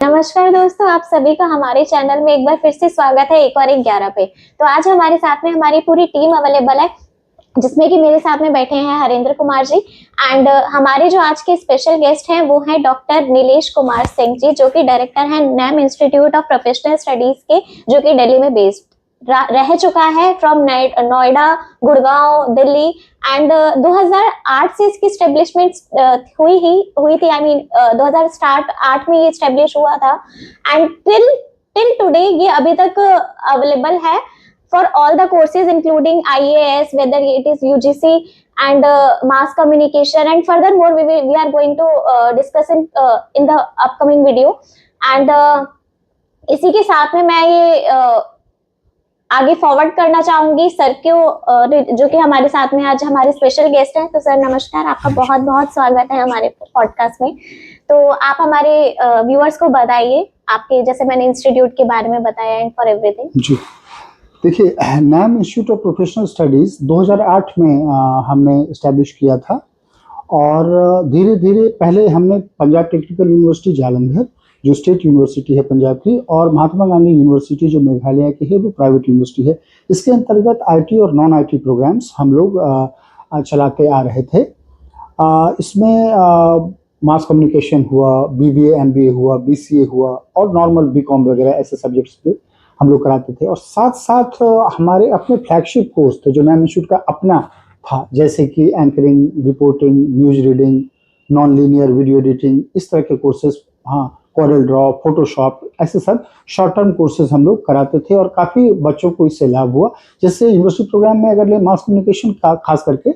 नमस्कार दोस्तों, आप सभी का हमारे चैनल में एक बार फिर से स्वागत है एक और एक 11 पे। तो आज हमारे साथ में हमारी पूरी टीम अवेलेबल है, जिसमें कि मेरे साथ में बैठे हैं हरेंद्र कुमार जी एंड हमारे जो आज के स्पेशल गेस्ट हैं वो हैं डॉक्टर नीलेश कुमार सिंह जी, जो कि डायरेक्टर हैं Naim institute of professional studies के, जो कि दिल्ली में बेस्ड रह चुका है फ्रॉम नोएडा, गुड़गांव, दिल्ली एंड 2008 से इसकी स्टेब्लिशमेंट हुई थी। आई मीन 2008 में ये स्टेब्लिश हुआ था एंड टिल टुडे ये अभी तक अवेलेबल है for all the courses including IAS, whether it is UGC and mass communication, and furthermore we are going to discuss in the upcoming video and इसी के साथ में मैं ये आगे फॉरवर्ड करना चाहूंगी सर को, जो कि हमारे साथ में आज हमारे स्पेशल गेस्ट हैं। तो सर नमस्कार, आपका बहुत बहुत स्वागत है हमारे पॉडकास्ट में। तो आप हमारे व्यूअर्स को बताइए आपके, जैसे मैंने इंस्टीट्यूट के बारे में बताया एंड फॉर एवरीथिंग। जी देखिए, NAM institute of professional studies 2008 में हमने इस्टेब्लिश किया था और धीरे धीरे पहले हमने पंजाब टेक्निकल यूनिवर्सिटी जालंधर, जो स्टेट यूनिवर्सिटी है पंजाब की, और महात्मा गांधी यूनिवर्सिटी जो मेघालय की है, वो प्राइवेट यूनिवर्सिटी है। इसके अंतर्गत आईटी और नॉन आईटी प्रोग्राम्स हम लोग चलाते आ रहे थे। इसमें मास कम्युनिकेशन हुआ, बीबीए एमबीए हुआ, बीसीए हुआ और नॉर्मल बीकॉम वगैरह ऐसे सब्जेक्ट्स पे हम लोग कराते थे। और साथ साथ हमारे अपने फ्लैगशिप कोर्स थे जो नैम इंस्टीट्यूट का अपना था, जैसे कि anchoring, reporting, news reading, non linear video editing, इस तरह के कोर्सेज, हाँ, कोरल ड्रॉ, फोटोशॉप, ऐसे सब शॉर्ट टर्म कोर्सेज हम लोग कराते थे और काफ़ी बच्चों को इससे लाभ हुआ। जैसे यूनिवर्सिटी प्रोग्राम में अगर ले मास कम्युनिकेशन का खास करके,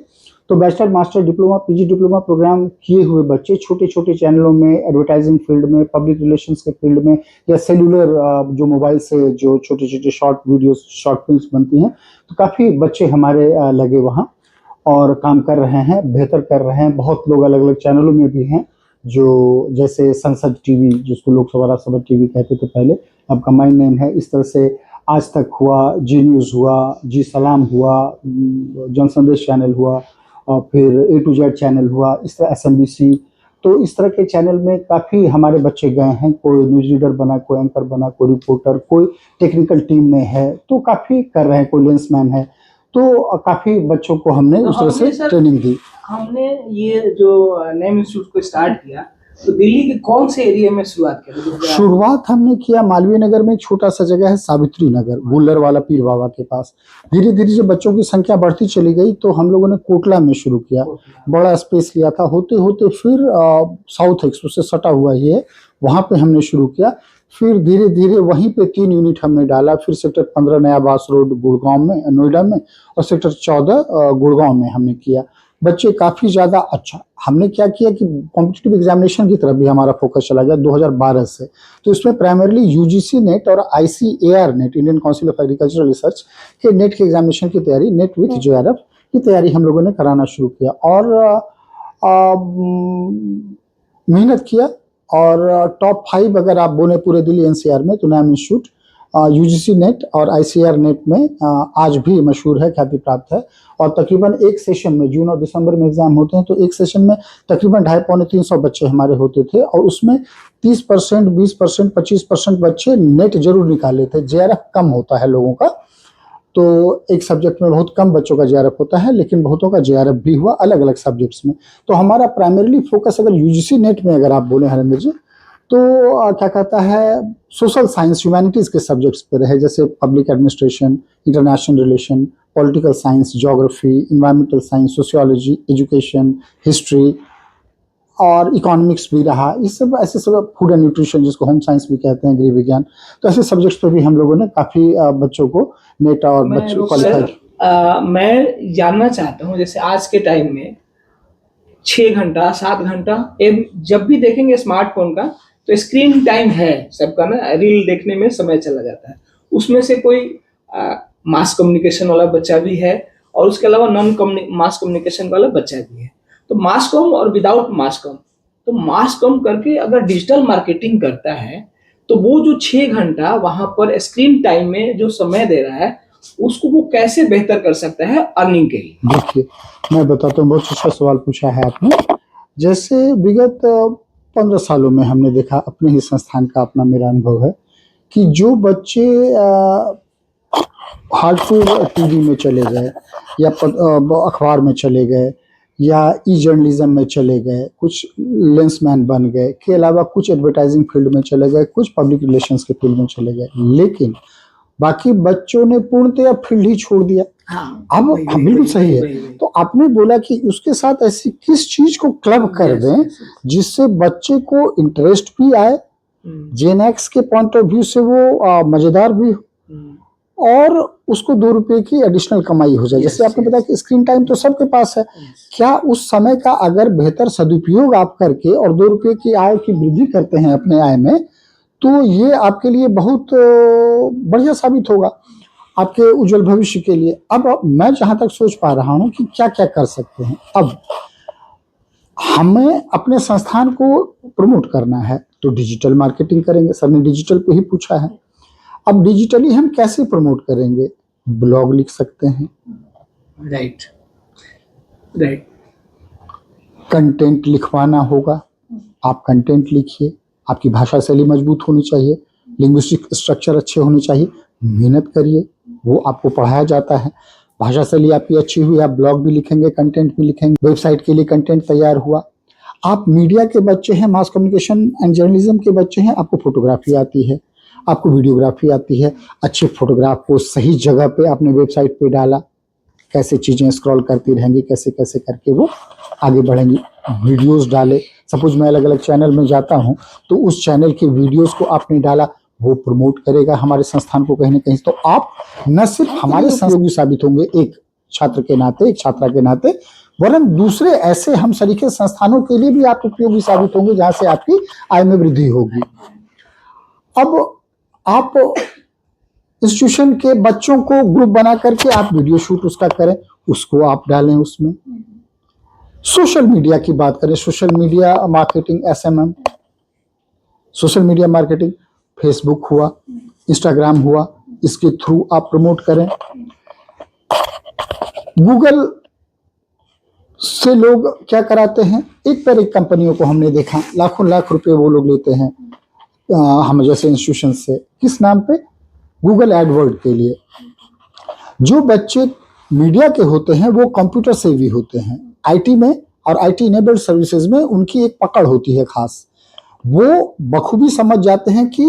तो bachelor, master, diploma, PG diploma program किए हुए बच्चे छोटे छोटे चैनलों में, एडवर्टाइजिंग फील्ड में, पब्लिक रिलेशंस के फील्ड में, या सेलुलर जो मोबाइल से जो छोटे छोटे शॉर्ट वीडियोस, शॉर्ट फिल्म्स बनती हैं, तो काफ़ी बच्चे हमारे लगे वहाँ और काम कर रहे हैं, बेहतर कर रहे हैं। बहुत लोग अलग अलग चैनलों में भी हैं, जो जैसे संसद टीवी, जिसको लोकसभा राज्यसभा टीवी कहते थे पहले, अब कंबाइंड नेम है। इस तरह से आज तक हुआ, जी न्यूज़ हुआ, जी सलाम हुआ, जन संदेश चैनल हुआ, और फिर ए टू जेड चैनल हुआ, इस तरह SMBC। तो इस तरह के चैनल में काफ़ी हमारे बच्चे गए हैं। कोई न्यूज़ रीडर बना, कोई एंकर बना, कोई रिपोर्टर, कोई टेक्निकल टीम में है, तो काफ़ी कर रहे हैं, कोई लेंसमैन है। तो काफ़ी बच्चों को हमने उस तरह से ट्रेनिंग दी। हमने ये जो नैम इंस्टीट्यूट को स्टार्ट किया, तो दिल्ली के कौन से एरिया में शुरुआत की? शुरुआत हमने किया मालवीय नगर में, एक छोटा सा जगह है सावित्री नगर, बुल्लर वाला पीर बाबा के पास। धीरे धीरे जब बच्चों की संख्या बढ़ती चली गई तो हम लोगों ने कोटला में शुरू किया, बड़ा स्पेस लिया था। होते होते फिर साउथ एक्सप्रेस से सटा हुआ ही है, वहाँ पे हमने शुरू किया। फिर धीरे धीरे वहीं पे 3 यूनिट हमने डाला। फिर सेक्टर 15 नया बास रोड गुड़गांव में, नोएडा में, और सेक्टर 14 गुड़गांव में हमने किया। बच्चे काफ़ी ज़्यादा अच्छा। हमने क्या किया कि कॉम्पिटिटिव एग्जामिनेशन की तरफ भी हमारा फोकस चला गया 2012 से। तो इसमें प्राइमरली यूजीसी नेट और ICAR net, Indian council of agricultural research के नेट के एग्जामिनेशन की तैयारी, नेट विथ JRF की तैयारी हम लोगों ने कराना शुरू किया और मेहनत किया। और टॉप 5 अगर आप बोले पूरे दिल्ली NCR में, तो नैम इंस्टीट्यूट UGC नेट और ICAR नेट में आज भी मशहूर है, ख्याति प्राप्त है। और तकरीबन एक सेशन में, जून और दिसंबर में एग्जाम होते हैं, तो एक सेशन में तकरीबन 250-300 बच्चे हमारे होते थे और उसमें 30%, 20%, 25% बच्चे नेट जरूर निकाले थे। JRF कम होता है लोगों का, तो एक सब्जेक्ट में बहुत कम बच्चों का JRF होता है, लेकिन बहुतों का JRF भी हुआ अलग अलग सब्जेक्ट्स में। तो हमारा प्राइमरीली फोकस अगर UGC नेट में अगर आप बोले हरेंद्र जी, तो क्या कहता है, सोशल साइंस, ह्यूमैनिटीज़ के सब्जेक्ट्स पे रहे, जैसे public administration, international relation, political science, geography, environmental science, sociology, education, history और इकोनॉमिक्स भी रहा। इस सब ऐसे सब, फूड एंड न्यूट्रिशन जिसको होम साइंस भी कहते हैं, गृह विज्ञान, तो ऐसे सब्जेक्ट्स पे भी हम लोगों ने काफ़ी बच्चों को नेट और बच्चों क्वालिफाई। मैं जानना चाहता हूँ, जैसे आज के टाइम में 6 घंटा 7 घंटा जब भी देखेंगे स्मार्टफोन का, तो स्क्रीन टाइम है सबका ना, रील देखने में समय चला जाता है। उसमें से कोई मास कम्युनिकेशन वाला बच्चा भी है और उसके अलावा नॉन मास कम्युनिकेशन वाला बच्चा भी है। तो मास कॉम और विदाउट मास कॉम, तो मास कॉम करके अगर डिजिटल मार्केटिंग करता है, तो वो जो 6 घंटा वहां पर स्क्रीन टाइम में जो समय दे रहा है, उसको वो कैसे बेहतर कर सकता है अर्निंग के लिए? देखिए, मैं बताता हूँ, बहुत अच्छा सवाल पूछा है आपने। जैसे विगत 15 सालों में हमने देखा, अपने ही संस्थान का अपना मेरा अनुभव है कि जो बच्चे हार्डकोर टीवी में चले गए या अखबार में चले गए या ई जर्नलिज्म में चले गए, कुछ लेंसमैन बन गए, के अलावा कुछ एडवर्टाइजिंग फील्ड में चले गए, कुछ पब्लिक रिलेशंस के फील्ड में चले गए, लेकिन बाकी बच्चों ने पूर्णतः फील्ड ही छोड़ दिया। अब बिल्कुल सही है। तो आपने बोला कि उसके साथ ऐसी किस चीज को क्लब कर दें जिससे बच्चे को इंटरेस्ट भी आए, जेन एक्स के पॉइंट ऑफ व्यू से वो मजेदार भी हो और उसको 2 रुपए की एडिशनल कमाई हो जाए। जैसे आपने बताया कि स्क्रीन टाइम तो सबके पास है, क्या उस समय का अगर बेहतर सदुपयोग आप करके और 2 रुपए की आय की वृद्धि करते हैं अपने आय में, तो ये आपके लिए बहुत बढ़िया साबित होगा, आपके उज्जवल भविष्य के लिए। अब मैं जहां तक सोच पा रहा हूं कि क्या क्या कर सकते हैं। अब हमें अपने संस्थान को प्रमोट करना है तो डिजिटल मार्केटिंग करेंगे। सर ने डिजिटल पे ही पूछा है। अब डिजिटली हम कैसे प्रमोट करेंगे? ब्लॉग लिख सकते हैं, राइट, कंटेंट लिखवाना होगा, आप कंटेंट लिखिए, आपकी भाषा शैली मजबूत होनी चाहिए, लिंग्विस्टिक स्ट्रक्चर अच्छे होने चाहिए, मेहनत करिए, वो आपको पढ़ाया जाता है। भाषा शैली आपकी अच्छी हुई, आप ब्लॉग भी लिखेंगे, कंटेंट भी लिखेंगे, वेबसाइट के लिए कंटेंट तैयार हुआ। आप मीडिया के बच्चे हैं, मास कम्युनिकेशन एंड जर्नलिज्म के बच्चे हैं, आपको फोटोग्राफी आती है, आपको वीडियोग्राफी आती है, अच्छे फोटोग्राफ को सही जगह पे आपने वेबसाइट पे डाला, कैसे चीज़ें स्क्रॉल करती रहेंगी, कैसे कैसे करके वो आगे बढ़ेंगी। वीडियोस डाले, सपोज मैं अलग अलग चैनल में जाता हूँ तो उस चैनल के वीडियोस को आपने डाला, वो प्रमोट करेगा हमारे संस्थान को कहीं ना कहीं। तो आप न सिर्फ हमारे सहयोगी साबित होंगे एक छात्र के नाते, एक छात्रा के नाते, वरन दूसरे ऐसे हम सरीखे संस्थानों के लिए भी आप उपयोगी साबित होंगे जहां से आपकी आय में वृद्धि होगी। अब आप इंस्टीट्यूशन के बच्चों को ग्रुप बना करके आप वीडियो शूट उसका करें, उसको आप डालें उसमें। सोशल मीडिया की बात करें, social media marketing, SMM, social media marketing, Facebook हुआ, इंस्टाग्राम हुआ, इसके थ्रू आप प्रमोट करें। गूगल से लोग क्या कराते हैं, एक पर एक कंपनियों को हमने देखा, लाखों लाख रुपए वो लोग लेते हैं हम जैसे इंस्टीट्यूशन से, किस नाम पे? गूगल एडवर्ड के लिए। जो बच्चे मीडिया के होते हैं वो कंप्यूटर से भी होते हैं, IT में और IT इनेबल्ड सर्विसेज में उनकी एक पकड़ होती है खास, वो बखूबी समझ जाते हैं कि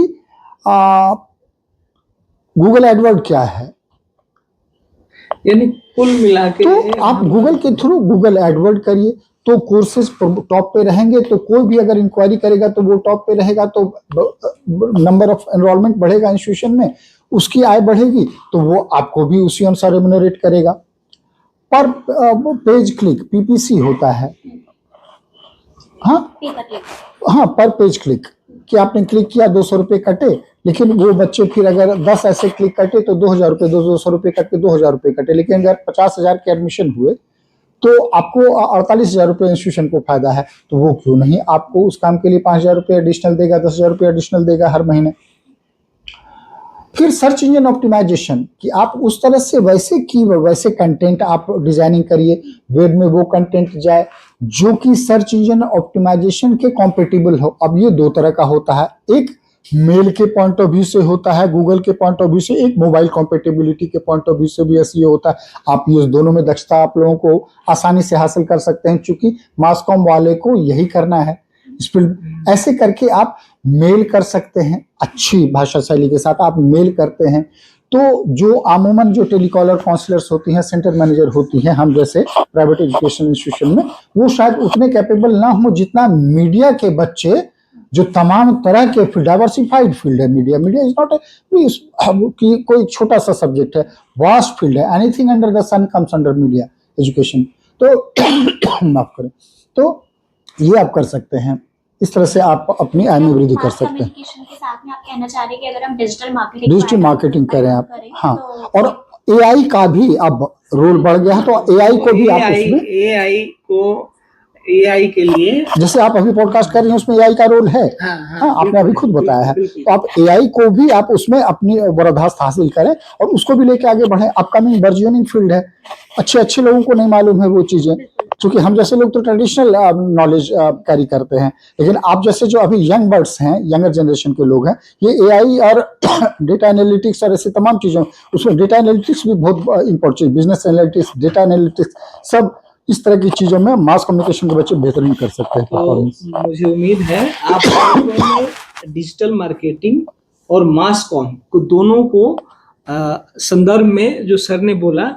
गूगल एडवर्ड क्या है। यानी कुल मिला के तो आप गूगल के थ्रू गूगल एडवर्ड करिए तो कोर्सेज टॉप पे रहेंगे, तो कोई भी अगर इंक्वायरी करेगा तो वो टॉप पे रहेगा, तो नंबर ऑफ एनरोलमेंट बढ़ेगा इंस्टीट्यूशन में, उसकी आय बढ़ेगी, तो वो आपको भी उसी अनुसार रेम्यूनरेट करेगा। पर पेज क्लिक PPC होता है, हाँ पर पेज क्लिक कि आपने क्लिक किया 200 रुपये कटे, लेकिन वो बच्चे फिर अगर 10 ऐसे क्लिक कटे तो 2000 रुपये, 200 रुपये कट के 2000 रुपये कटे। लेकिन अगर 50,000 के एडमिशन हुए तो आपको 48,000 रुपये इंस्टीट्यूशन को फायदा है, तो वो क्यों नहीं आपको उस काम के लिए 5,000 रुपये एडिशनल देगा, 10,000 रुपये एडिशनल देगा हर महीने। फिर सर्च इंजन ऑप्टिमाइजेशन कि आप उस तरह से वैसे कीवर्ड, वैसे कंटेंट आप डिजाइनिंग करिए, वेब में वो कंटेंट जाए जो कि सर्च इंजन ऑप्टिमाइजेशन के कॉम्पेटिबल हो। अब ये 2 तरह का होता है, एक मेल के पॉइंट ऑफ व्यू से होता है, गूगल के पॉइंट ऑफ व्यू से, एक मोबाइल कॉम्पेटिबिलिटी के पॉइंट ऑफ व्यू से भी ऐसे होता है। आप ये दोनों में दक्षता आप लोगों को आसानी से हासिल कर सकते हैं, क्योंकि मास कॉम वाले को यही करना है। ऐसे करके आप मेल कर सकते हैं, अच्छी भाषा शैली के साथ आप मेल करते हैं, तो जो अमूमन जो टेलीकॉलर काउंसलर्स होती हैं, सेंटर मैनेजर होती हैं, हम जैसे प्राइवेट एजुकेशन इंस्टीट्यूशन में, वो शायद उतने कैपेबल ना हो जितना मीडिया के बच्चे, जो तमाम तरह के फील्ड, डाइवर्सिफाइड फील्ड है मीडिया। मीडिया इज नॉट कि कोई छोटा सा सब्जेक्ट है, वास्ट फील्ड है, anything under the sun comes under media education. तो माफ करें, तो ये आप कर सकते हैं, इस तरह से आप अपनी आय में वृद्धि कर सकते हैं। के साथ में आप कहना चाह रहे हैं कि अगर हम डिजिटल मार्केटिंग करें आप, हाँ, और AI का भी अब रोल बढ़ गया है, तो AI को भी आप उसमें, AI के लिए जैसे आप अभी पॉडकास्ट कर रहे हैं उसमें AI का रोल है, हाँ आपने अभी खुद बताया है, तो आप AI को भी आप उसमें अपनी वरदास्त हासिल करें और उसको भी लेके आगे बढ़े। अपकमिंग बर्जियनिंग फील्ड है, अच्छे लोगों को नहीं मालूम है वो चीजें, क्योंकि हम जैसे लोग तो ट्रेडिशनल नॉलेज कैरी करते हैं, लेकिन आप जैसे जो अभी यंग बर्ड्स हैं, यंगर जनरेशन के लोग हैं, ये एआई और डेटा एनालिटिक्स और ऐसी तमाम चीज़ों, उसमें डेटा एनालिटिक्स भी बहुत important, business analytics, data analytics, सब इस तरह की चीज़ों में मास कम्युनिकेशन के बच्चे बेहतरीन कर सकते हैं तो परफॉर्मेंस। मुझे उम्मीद है आप डिजिटल मार्केटिंग और मास कॉम को दोनों को संदर्भ में जो सर ने बोला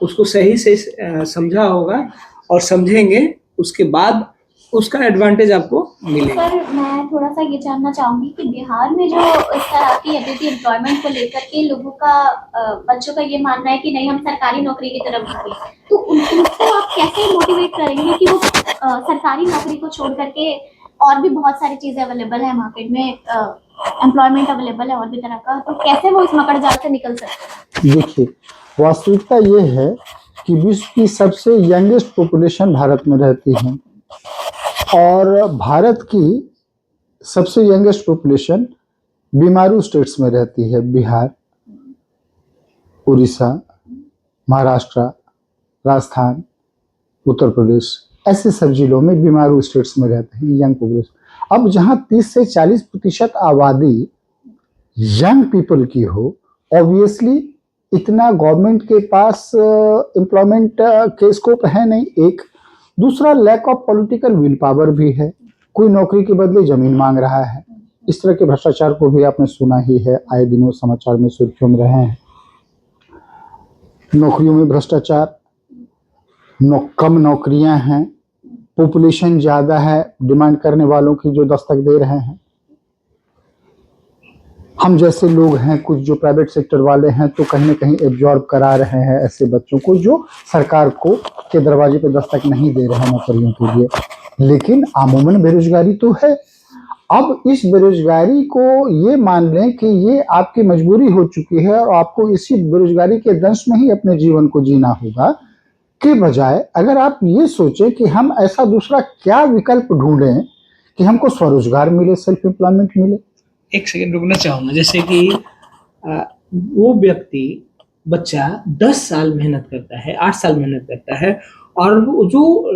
उसको सही से समझा होगा और समझेंगे, उसके बाद उसका एडवांटेज आपको मिलेगा। सर मैं थोड़ा सा ये जानना चाहूंगी कि बिहार में जो इस तरह की अभी भी एम्प्लॉयमेंट को लेकर के लोगों का बच्चों का ये मानना है कि नहीं हम सरकारी नौकरी की तरफ भागे, तो उनको आप कैसे मोटिवेट करेंगे कि वो सरकारी नौकरी को छोड़ करके, और भी बहुत सारी चीजें अवेलेबल है मार्केट में, एम्प्लॉयमेंट अवेलेबल है और भी तरह का, तो कैसे वो इस मकड़ जाल से निकल सकते हैं? देखिए, वास्तविकता ये है कि विश्व की सबसे यंगेस्ट पॉपुलेशन भारत में रहती है, और भारत की सबसे यंगेस्ट पॉपुलेशन बीमारू स्टेट्स में रहती है, बिहार, उड़ीसा, महाराष्ट्र, राजस्थान, उत्तर प्रदेश, ऐसे सब जिलों में बीमारू स्टेट्स में रहते हैं यंग पॉपुलेशन। अब जहां 30 से 40% आबादी यंग पीपल की हो, ऑब्वियसली इतना गवर्नमेंट के पास एम्प्लॉयमेंट के स्कोप है नहीं, एक। दूसरा, lack of political will power भी है, कोई नौकरी के बदले जमीन मांग रहा है। इस तरह के भ्रष्टाचार को भी आपने सुना ही है, आए दिनों समाचार में सुर्खियों में रहे हैं। नौकरियों में भ्रष्टाचार, कम नौकरियां हैं, पॉपुलेशन ज़्यादा है डिमांड करने वालों की जो दस्तक दे रहे हैं। हम जैसे लोग हैं, कुछ जो प्राइवेट सेक्टर वाले हैं, तो कहीं ना कहीं एब्जॉर्ब करा रहे हैं ऐसे बच्चों को जो सरकार को के दरवाजे पे दस्तक नहीं दे रहे हैं नौकरियों के लिए। लेकिन अमूमन बेरोजगारी तो है। अब इस बेरोजगारी को ये मान लें कि ये आपकी मजबूरी हो चुकी है और आपको इसी बेरोजगारी के दंश में ही अपने जीवन को जीना होगा, के बजाय अगर आप ये सोचें कि हम ऐसा दूसरा क्या विकल्प ढूंढें कि हमको स्वरोजगार मिले, सेल्फ एम्प्लॉयमेंट मिले। एक सेकंड रुकना चाहूंगा, जैसे कि वो व्यक्ति, बच्चा 10 साल मेहनत करता है, 8 साल मेहनत करता है, और जो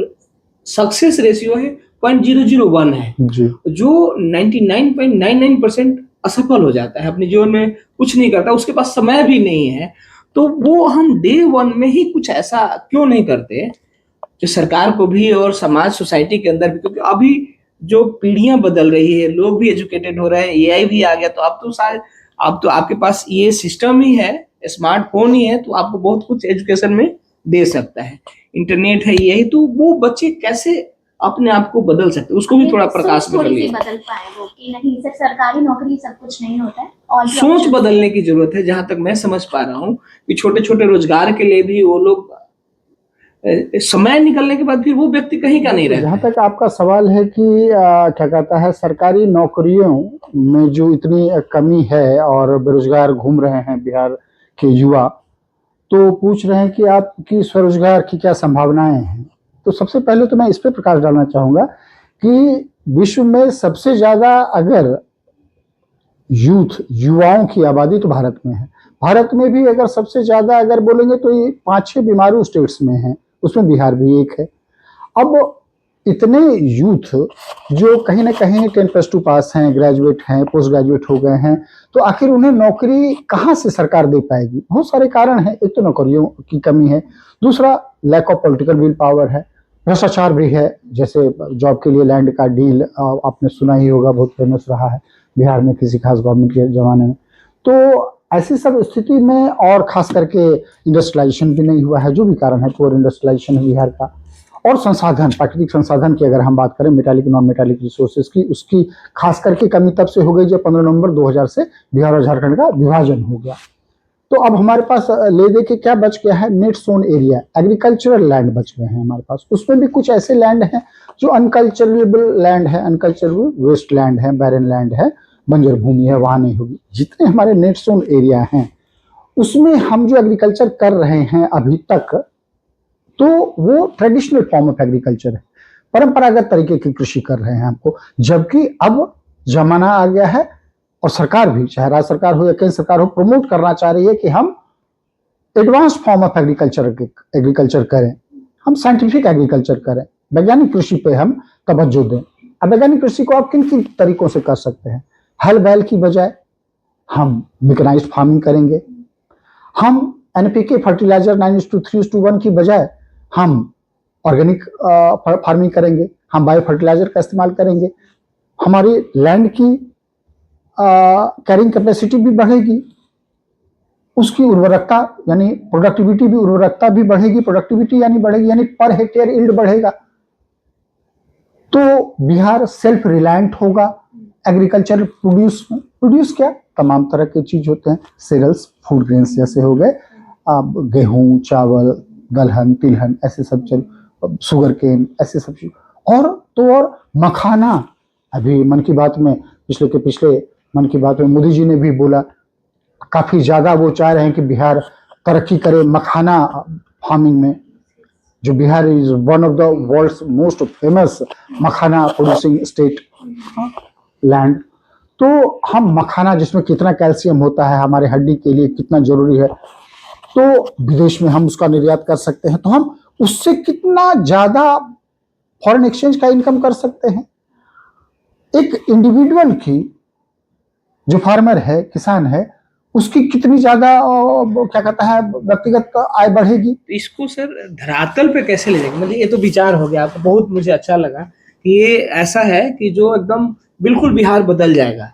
सक्सेस रेशियो है 0.001 है, जी, जो 99.99% असफल हो जाता है, अपने जीवन में कुछ नहीं करता, उसके पास समय भी नहीं है, तो वो हम डे वन में ही कुछ ऐसा क्यों नहीं करते जो सरकार को भी और समाज, सोसाइटी के अंदर भी, क्योंकि अभी जो पीढ़ियां बदल रही है, लोग भी एजुकेटेड हो रहे हैं, एआई भी आ गया, तो अब तो आपके पास ये सिस्टम ही है, स्मार्टफोन ही है, तो आपको बहुत कुछ एजुकेशन में दे सकता है, इंटरनेट है, यही तो वो बच्चे कैसे अपने आप को बदल सकते, उसको भी थोड़ा प्रकाश में थोड़ी सी डालिए। बदल पाए वो कि नहीं सिर्फ सरकारी नौकरी सब कुछ नहीं होता है, और भी सोच options बदलने की जरूरत है, जहां तक मैं समझ पा रहा हूँ कि छोटे छोटे रोजगार के लिए भी वो लोग समय निकलने के बाद फिर वो व्यक्ति कहीं का नहीं रहता जहाँ है। तक आपका सवाल है कि क्या कहता है, सरकारी नौकरियों में जो इतनी कमी है और बेरोजगार घूम रहे हैं बिहार के युवा, तो पूछ रहे हैं कि आपकी स्वरोजगार की क्या संभावनाएं हैं। तो सबसे पहले तो मैं इस पे प्रकाश डालना चाहूँगा कि विश्व में सबसे ज़्यादा अगर युवाओं की आबादी तो भारत में है। भारत में भी अगर सबसे ज़्यादा अगर बोलेंगे तो ये 5-6 बीमारू स्टेट्स में है, उसमें बिहार भी एक है। अब इतने यूथ जो कहीं ना कहीं 10+2 पास हैं, ग्रेजुएट हैं, पोस्ट ग्रेजुएट हो गए हैं, तो आखिर उन्हें नौकरी कहाँ से सरकार दे पाएगी? बहुत सारे कारण हैं। एक तो नौकरियों की कमी है, दूसरा lack of political will power है, भ्रष्टाचार भी है। जैसे जॉब के लिए लैंड का डील आपने सुना ही होगा, बहुत फेमस रहा है बिहार में किसी खास गवर्नमेंट के जमाने में। तो ऐसी सब स्थिति में, और खास करके इंडस्ट्रियलाइजेशन भी नहीं हुआ है, जो भी कारण है, पुअर इंडस्ट्रियलाइजेशन है बिहार का। और संसाधन, प्राकृतिक संसाधन की अगर हम बात करें, मेटालिक नॉन मेटालिक रिसोर्सेज की, उसकी खास करके कमी तब से हो गई जब 15 नवंबर 2000 से बिहार और झारखंड का विभाजन हो गया। तो अब हमारे पास ले दे के क्या बच गया है? Net sown area, agricultural land बच गए हैं हमारे पास। उसमें भी कुछ ऐसे लैंड हैं जो अनकल्चरेबल लैंड है, अनकल्चरेबल वेस्ट लैंड है, बैरन लैंड है, बंजर भूमि है, वहां नहीं होगी। जितने हमारे नेट सोन एरिया हैं उसमें हम जो एग्रीकल्चर कर रहे हैं अभी तक, तो वो ट्रेडिशनल फॉर्म ऑफ एग्रीकल्चर है, परंपरागत तरीके की कृषि कर रहे हैं हमको। जबकि अब जमाना आ गया है और सरकार भी, चाहे राज्य सरकार हो या केंद्र सरकार हो, प्रमोट करना चाह रही है कि हम एडवांस फॉर्म ऑफ एग्रीकल्चर करें। हम साइंटिफिक एग्रीकल्चर करें, वैज्ञानिक कृषि पे हम तवज्जो दें। अब वैज्ञानिक कृषि को आप किन किन तरीकों से कर सकते हैं? हल बैल की बजाय हम मैकेनाइज्ड फार्मिंग करेंगे, हम एनपीके फर्टिलाइजर 9:3:1 की बजाय हम ऑर्गेनिक फार्मिंग करेंगे, हम बायो फर्टिलाइजर का इस्तेमाल करेंगे, हमारी लैंड की कैरिंग कैपेसिटी भी बढ़ेगी, उसकी उर्वरकता यानी प्रोडक्टिविटी भी उर्वरकता भी बढ़ेगी, प्रोडक्टिविटी यानी बढ़ेगी यानी पर हेक्टेयर यील्ड बढ़ेगा। तो बिहार सेल्फ रिलायंट होगा एग्रीकल्चर प्रोड्यूस में। प्रोड्यूस क्या? तमाम तरह के चीज होते हैं, सीरियल्स, फूड ग्रेन्स जैसे हो गए, गेहूं, चावल, दलहन, तिलहन, ऐसे सब चल, शुगर केन, ऐसे सब चीज। और तो और मखाना, अभी मन की बात में पिछले मन की बात में मोदी जी ने भी बोला, काफी ज्यादा वो चाह रहे हैं कि बिहार तरक्की करे मखाना फार्मिंग में, जो Bihar is one of the world's most famous makhana producing state land. तो हम मखाना, जिसमें कितना कैल्शियम होता है, हमारे हड्डी के लिए कितना जरूरी है, तो विदेश में हम उसका निर्यात कर सकते हैं। तो हम उससे कितना ज्यादा फॉरेन एक्सचेंज का इनकम कर सकते हैं। एक इंडिविजुअल की, जो फार्मर है, किसान है, उसकी कितनी ज्यादा क्या कहता है व्यक्तिगत आय बढ़ेगी। इसको सर धरातल पे कैसे ले जाएंगे? मतलब ये तो विचार हो गया आपका, बहुत मुझे अच्छा लगा कि ये ऐसा है कि जो एकदम बिल्कुल बिहार बदल जाएगा।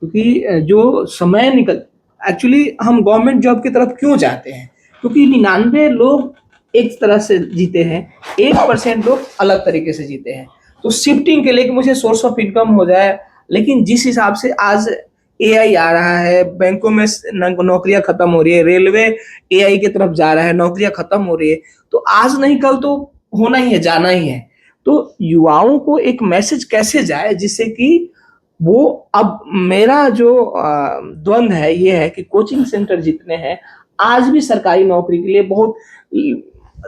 क्योंकि जो समय निकल, एक्चुअली हम गवर्नमेंट जॉब की तरफ क्यों जाते हैं? क्योंकि 99 लोग एक तरह से जीते हैं, 1% लोग अलग तरीके से जीते हैं। तो शिफ्टिंग के लिए कि मुझे सोर्स ऑफ इनकम हो जाए, लेकिन जिस हिसाब से आज एआई आ रहा है, बैंकों में नौकरियां खत्म हो रही है, रेलवे एआई की तरफ जा रहा है, नौकरियां खत्म हो रही है, तो आज नहीं कल तो होना ही है, जाना ही है। तो युवाओं को एक मैसेज कैसे जाए जिससे कि वो, अब मेरा जो द्वंद है ये है कि कोचिंग सेंटर जितने हैं आज भी सरकारी नौकरी के लिए बहुत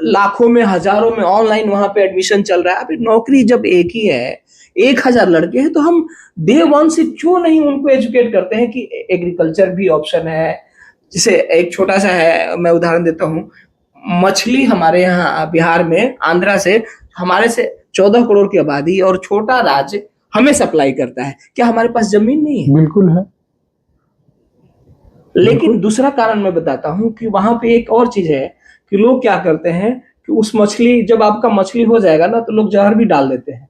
लाखों में, हजारों में ऑनलाइन वहां पे एडमिशन चल रहा है। अभी नौकरी जब एक ही है, 1000 लड़के हैं, तो हम डे वन से क्यों नहीं उनको एजुकेट करते हैं कि एग्रीकल्चर भी ऑप्शन है। जैसे एक छोटा सा है, मैं उदाहरण देता हूँ, मछली हमारे यहाँ बिहार में, आंध्रा से, हमारे से 14 करोड़ की आबादी और छोटा राज्य हमें सप्लाई करता है। क्या हमारे पास जमीन नहीं है? बिल्कुल है। लेकिन दूसरा कारण मैं बताता हूं कि वहां पे एक और चीज है कि लोग क्या करते हैं कि उस मछली, जब आपका मछली हो जाएगा ना, तो लोग जहर भी डाल देते हैं।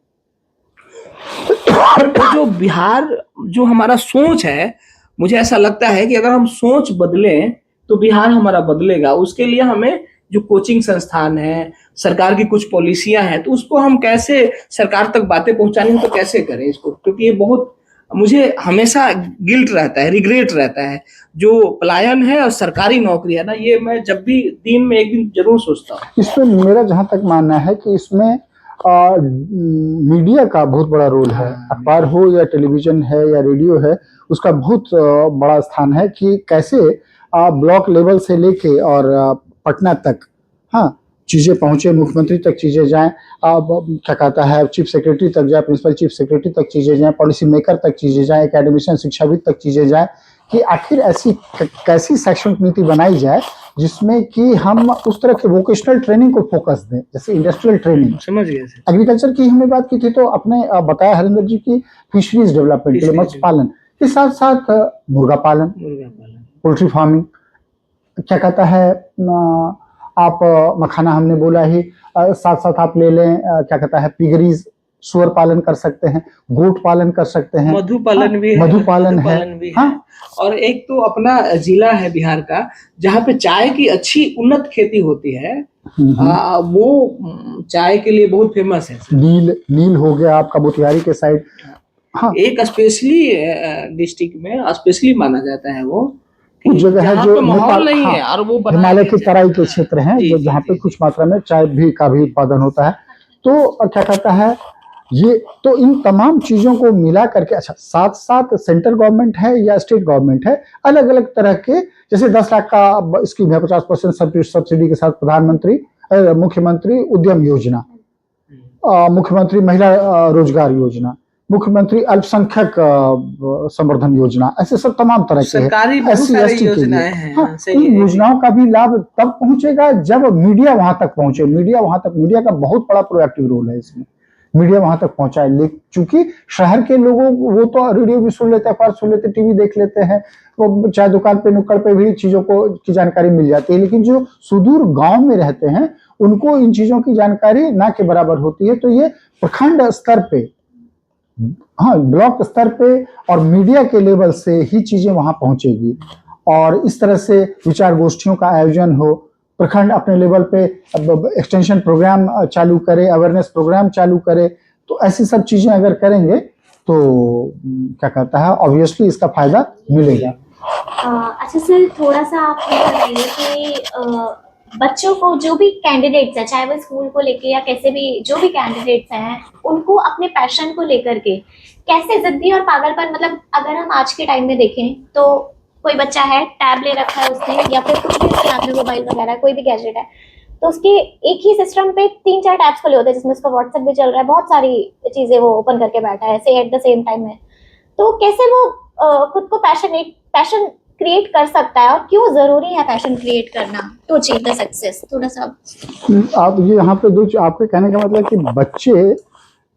तो जो बिहार, जो हमारा सोच है, मुझे ऐसा लगता है कि अगर हम सोच बदलें तो बिहार हमारा बदलेगा। उसके लिए हमें जो कोचिंग संस्थान है, सरकार की कुछ पॉलिसियां हैं, तो उसको हम कैसे सरकार तक बातें पहुंचानी है, तो कैसे करें इसको? क्योंकि ये बहुत, मुझे हमेशा गिल्ट रहता है, रिग्रेट रहता है, जो पलायन है और सरकारी नौकरी है ना, ये मैं जब भी दिन में एक दिन जरूर सोचता हूँ। इसमें मेरा जहां तक मानना है कि इसमें मीडिया का बहुत बड़ा रोल है, अखबार हो या टेलीविजन है या रेडियो है, उसका बहुत बड़ा स्थान है कि कैसे ब्लॉक लेवल से लेके और पटना तक, हाँ, चीजें पहुंचे, मुख्यमंत्री तक चीजें जाएं, क्या कहता है चीफ सेक्रेटरी तक जाए, प्रिंसिपल चीफ सेक्रेटरी तक चीजें जाएं, पॉलिसी मेकर तक चीजें जाएं, एकेडमिशियन, शिक्षाविद तक चीजें जाएं, कि आखिर ऐसी कैसी शैक्षणिक नीति बनाई जाए जिसमें कि हम उस तरह के वोकेशनल ट्रेनिंग को फोकस दें, जैसे इंडस्ट्रियल ट्रेनिंग। समझ गए सर। एग्रीकल्चर की हमने बात की थी, तो आपने बताया हरिंदर जी की फिशरीज डेवलपमेंट के लिए, मत्स्य पालन के साथ साथ मुर्गा पालन, पोल्ट्री फार्मिंग, क्या कहता है आप मखाना हमने बोला ही, साथ साथ आप ले लें क्या कहता है पिगरीज, सुअर पालन कर सकते हैं, गोट पालन कर सकते हैं, मधु पालन भी है, मधु पालन है, हाँ। और एक तो अपना जिला है बिहार का जहाँ पे चाय की अच्छी उन्नत खेती होती है, वो चाय के लिए बहुत फेमस है। नील हो गया आपका मोतिहारी के साइड, हाँ, एक स्पेशली डिस्ट्रिक्ट में स्पेशली माना जाता है वो कुछ जगह है जो माहौल नहीं है और वो हिमालय की तराई के क्षेत्र हैं, जो जहाँ पे कुछ मात्रा में चाय भी का भी उत्पादन होता है। तो क्या कहता है ये, तो इन तमाम चीजों को मिला करके, अच्छा, साथ साथ सेंट्रल गवर्नमेंट है या स्टेट गवर्नमेंट है, अलग अलग तरह के, जैसे 10 लाख का स्कीम है, 50% सब्सिडी के साथ प्रधानमंत्री मुख्यमंत्री उद्यम योजना, मुख्यमंत्री महिला रोजगार योजना, मुख्यमंत्री अल्पसंख्यक संवर्धन योजना, ऐसे सब तमाम तरह के सरकारी बहुत SC, सारी ST के लिए। योजनाएं हैं। हाँ, सही इन है। योजनाओं का भी लाभ तब पहुंचेगा जब मीडिया वहां तक पहुंचे। मीडिया का बहुत बड़ा प्रोएक्टिव रोल है इसमें, मीडिया वहां तक पहुंचाए। लेकिन चूंकि शहर के लोगों वो तो रेडियो भी सुन लेते हैं, अखबार सुन लेते हैं, टीवी देख लेते हैं, वो चाहे दुकान पे नुक्कड़ पे भी चीजों को की जानकारी मिल जाती है। लेकिन जो सुदूर गांव में रहते हैं उनको इन चीजों की जानकारी ना के बराबर होती है। तो ये प्रखंड स्तर पे, हाँ, ब्लॉक स्तर पे और मीडिया के लेवल से ही चीजें वहां पहुंचेगी। और इस तरह से विचार गोष्ठियों का आयोजन हो, प्रखंड अपने लेवल पे एक्सटेंशन प्रोग्राम चालू करे, अवेयरनेस प्रोग्राम चालू करे, तो ऐसी सब चीजें अगर करेंगे तो क्या कहता है, ऑब्वियसली इसका फायदा मिलेगा। अच्छा सर, थोड़ा सा आप ये बताइए कि बच्चों को जो भी कैंडिडेट्स हैं, चाहे वो स्कूल को लेके या कैसे भी जो भी कैंडिडेट्स हैं, उनको अपने पैशन को लेकर के कैसे जिद्दी और पागलपन, मतलब अगर हम आज के टाइम में देखें तो कोई बच्चा है, टैब ले रखा है उसने या फिर कुछ भी उसके हाथ में मोबाइल वगैरह कोई भी गैजेट है, तो उसके एक ही सिस्टम पे 3-4 टैब्स खुले होते हैं जिसमें उसका व्हाट्सएप भी चल रहा है, बहुत सारी चीजें वो ओपन करके बैठा है ऐसे एट द सेम टाइम में। तो कैसे वो खुद को पैशन क्रिएट कर सकता है और क्यों जरूरी है पैशन क्रिएट करना टू अचीव द सक्सेस? थोड़ा सा आप ये यहाँ पे आपके कहने का मतलब कि बच्चे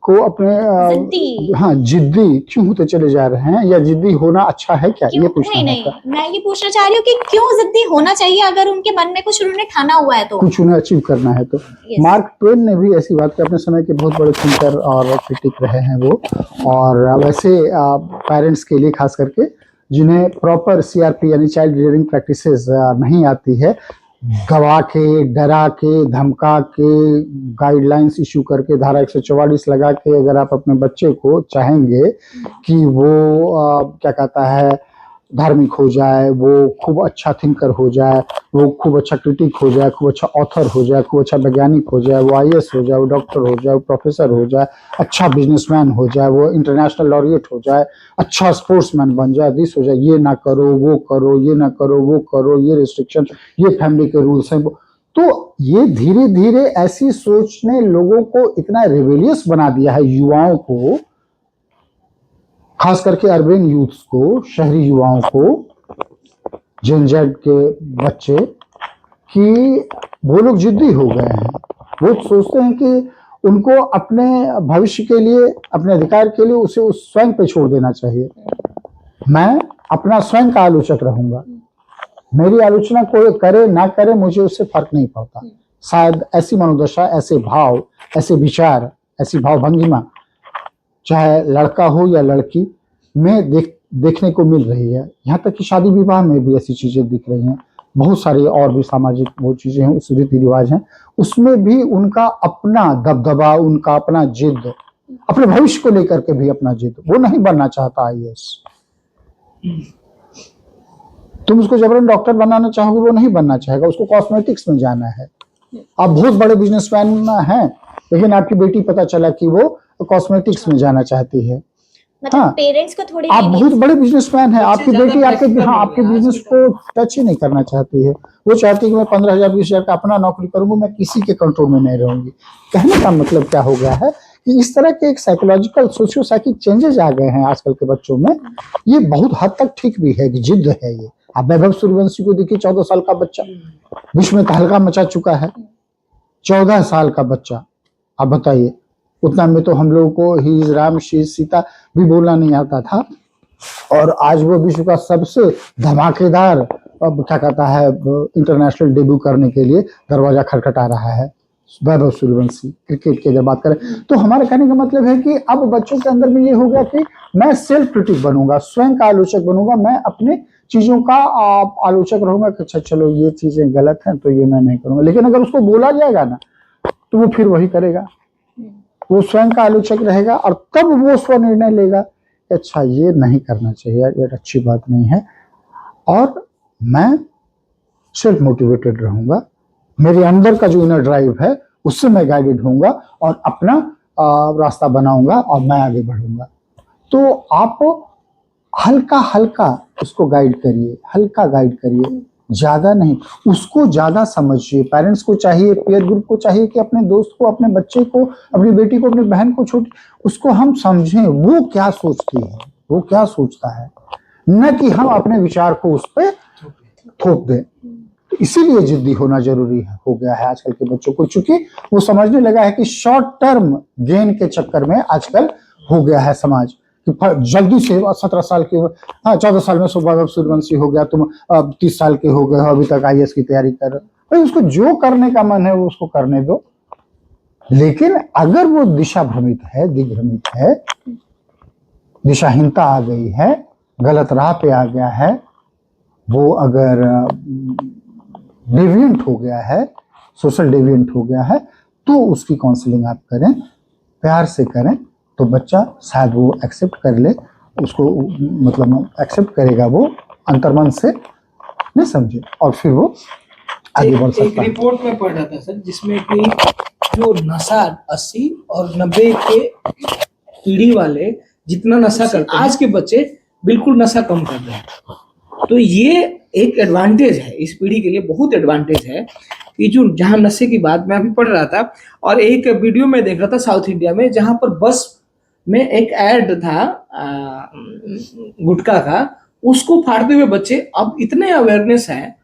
को अपने जिद्दी, हाँ, जिद्दी क्यों होते चले जा रहे हैं, या जिद्दी होना अच्छा है क्या, ये क्यों? पूछना नहीं, होता है। मैं ये पूछना चाह रही हूँ कि क्यों जिद्दी होना चाहिए अगर उनके मन में कुछ उन्होंने ठाना हुआ है तो। कुछ उन्हें अचीव करना है तो। Yes. मार्क ट्वेन ने भी ऐसी बात की, अपने समय के बहुत बड़े थिंकर और क्रिटिक रहे हैं वो। और वैसे पेरेंट्स के लिए खास करके जिन्हें प्रॉपर CRP यानी चाइल्ड रियरिंग प्रैक्टिसेस नहीं आती है, गवा के, डरा के, धमका के, गाइडलाइंस इशू करके, धारा 144 लगा के अगर आप अपने बच्चे को चाहेंगे कि वो क्या कहता है, धार्मिक हो जाए, वो खूब अच्छा थिंकर हो जाए, वो खूब अच्छा क्रिटिक हो जाए, खूब अच्छा ऑथर हो जाए, खूब अच्छा वैज्ञानिक हो जाए, वो IAS हो जाए, वो डॉक्टर हो जाए, वो प्रोफेसर हो जाए, अच्छा बिजनेसमैन हो जाए, वो इंटरनेशनल लॉरिएट हो जाए, अच्छा स्पोर्ट्समैन बन जाए, दिस हो जाए, ये ना करो, वो करो, ये ना करो, वो करो, ये रिस्ट्रिक्शन, ये फैमिली के रूल्स हैं। तो ये धीरे धीरे ऐसी सोच ने लोगों को इतना रिबेलियस बना दिया है, युवाओं को, खास करके अर्बन यूथ्स को, शहरी युवाओं को, जेन जेड के बच्चे, कि वो लोग जिद्दी हो गए हैं। वो सोचते हैं कि उनको अपने भविष्य के लिए, अपने अधिकार के लिए उसे उस स्वयं पे छोड़ देना चाहिए। मैं अपना स्वयं का आलोचक रहूंगा, मेरी आलोचना कोई करे ना करे मुझे उससे फर्क नहीं पड़ता। शायद ऐसी मनोदशा, ऐसे भाव, ऐसे विचार, ऐसी भाव भंगिमा चाहे लड़का हो या लड़की में देखने को मिल रही है। यहाँ तक कि शादी विवाह में भी ऐसी चीजें दिख रही हैं। बहुत सारी और भी सामाजिक वो चीजें हैं, उस रीति रिवाज हैं, उसमें भी उनका अपना दबदबा, उनका अपना जिद, अपने भविष्य को लेकर के भी अपना जिद। वो नहीं बनना चाहता IAS, तुम उसको जबरन डॉक्टर बनाना चाहोगे, वो नहीं बनना चाहेगा, उसको कॉस्मेटिक्स में जाना है। आप बहुत बड़े बिजनेसमैन हैं, लेकिन आपकी बेटी पता चला कि वो कॉस्मेटिक्स में जाना चाहती है। मतलब हाँ, पेरेंट्स को थोड़ी आप बहुत बड़े बिजनेसमैन हैं, आपकी बेटी आपके है, बिजनेस को टच ही नहीं करना चाहती है। वो चाहती है कि मैं 15,000 20,000 का अपना नौकरी करूंगा, मैं किसी के कंट्रोल में नहीं रहूंगी। कहने का मतलब क्या हो गया है कि इस तरह के एक साइकोलॉजिकल सोशियो साइकिक चेंजेस आ गए हैं आजकल के बच्चों में। ये बहुत हद तक ठीक भी है कि जिद है ये। आप वैभव सूर्यवंशी को देखिए, 14 साल का बच्चा, विश्व में तहलका मचा चुका है। 14 साल का बच्चा, आप बताइए, उतना में तो हम लोगों को ही राम शी सीता भी बोलना नहीं आता था, और आज वो विश्व का सबसे धमाकेदार, अब क्या कहता है, इंटरनेशनल डेब्यू करने के लिए दरवाजा खटखटा रहा है। वैभव सूर्यवंशी क्रिकेट की अगर बात करें तो हमारे कहने का मतलब है कि अब बच्चों के अंदर में ये हो गया कि मैं सेल्फ क्रिटिक बनूंगा, स्वयं का आलोचक बनूंगा, मैं अपने चीजों का आलोचक रहूंगा कि अच्छा चलो ये चीजें गलत हैं तो ये मैं नहीं करूंगा। लेकिन अगर उसको बोला जाएगा ना तो वो फिर वही करेगा, वो स्वयं का आलोचक रहेगा, और तब वो स्वनिर्णय लेगा कि अच्छा ये नहीं करना चाहिए, ये अच्छी बात नहीं है, और मैं सेल्फ मोटिवेटेड रहूंगा, मेरे अंदर का जो इनर ड्राइव है उससे मैं गाइडेड होऊंगा और अपना रास्ता बनाऊंगा और मैं आगे बढ़ूंगा। तो आप हल्का हल्का उसको गाइड करिए, हल्का गाइड करिए, ज्यादा नहीं, उसको ज्यादा समझिए। पेरेंट्स को चाहिए, पीयर ग्रुप को चाहिए कि अपने दोस्त को, अपने बच्चे को, अपनी बेटी को, अपनी बहन को, छोटी, उसको हम समझें वो क्या सोचती है, वो क्या सोचता है, न कि हम अपने विचार को उस पर थोप दें। तो इसीलिए जिद्दी होना जरूरी हो गया है आजकल के बच्चों को, चूंकि वो समझने लगा है कि शॉर्ट टर्म गेन के चक्कर में आजकल हो गया है समाज कि जल्दी से 17 साल के, हाँ 14 साल में सौभाग्य सूर्यवंशी हो गया, तुम 30 साल के हो गए हो, अभी तक आईएएस की तैयारी कर रहे हो। भाई उसको जो करने का मन है वो उसको करने दो, लेकिन अगर वो दिशा भ्रमित है, दिग्भ्रमित है, दिशाहीनता आ गई है, गलत राह पे आ गया है, वो अगर डेविएंट हो गया है, सोशल डेविएंट हो गया है, तो उसकी काउंसलिंग आप करें, प्यार से करें, तो बच्चा शायद वो एक्सेप्ट कर ले, उसको मतलब एक्सेप्ट करेगा वो अंतर्मन से, नहीं समझे, और फिर वो आगे बढ़ एक सकता है। रिपोर्ट में पढ़ रहा था सर, जिसमें कि जो नशा 80 और 90 के पीढ़ी वाले जितना नशा करते हैं, आज के बच्चे बिल्कुल नशा कम कर रहे हैं। तो ये एक एडवांटेज है इस पीढ़ी के लिए, बहुत एडवांटेज है कि जो जहां नशे की बात मैं अभी पढ़ रहा था, और एक वीडियो में देख रहा था साउथ इंडिया में, जहां पर बस में एक ऐड था गुटखा का, उसको फाड़ते हुए बच्चे, अब इतने अवेयरनेस है,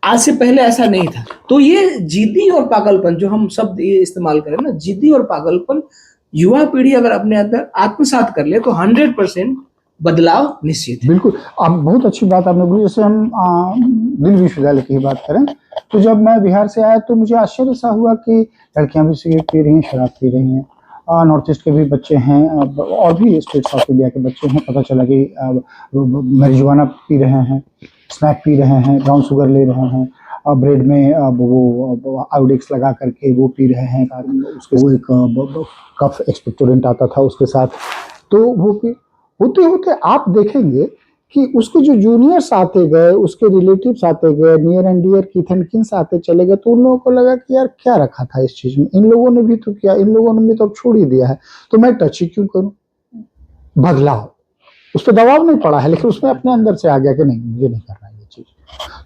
आज से पहले ऐसा नहीं था। तो ये जिद्दी और पागलपन जो हम शब्द ये इस्तेमाल करें ना, जिद्दी और पागलपन, युवा पीढ़ी अगर अपने अंदर आत्मसात कर ले तो 100% बदलाव निश्चित है। बिल्कुल, आप बहुत अच्छी बात आपने बोली। जैसे हम दिल्ली विश्वविद्यालय की बात करें, तो जब मैं बिहार से आया तो मुझे आश्चर्य सा हुआ कि लड़कियां भी सिगरेट पी रही हैं, शराब पी रही हैं, नॉर्थ ईस्ट के भी बच्चे हैं, और भी स्टेट्स ऑफ इंडिया के बच्चे हैं। पता चला कि marijuana पी रहे हैं, स्नैक पी रहे हैं, ब्राउन शुगर ले रहे हैं, ब्रेड में वो आयोडेक्स लगा करके वो पी रहे हैं, उसके वो एक कफ एक्सपेक्टोरेंट आता था उसके साथ, तो वो होते होते आप देखेंगे कि उसके जो जूनियर्स आते गए, उसके रिलेटिव्स आते गए, near and dear kith and kins आते चले गए, तो उन लोगों को लगा कि यार क्या रखा था इस चीज में, इन लोगों ने भी तो किया, इन लोगों ने भी तो अब छोड़ ही दिया है, तो मैं टच ही क्यों करूं। बदलाव, उस पर दबाव नहीं पड़ा है, लेकिन उसमें अपने अंदर से आ गया कि नहीं मुझे नहीं करना ये चीज।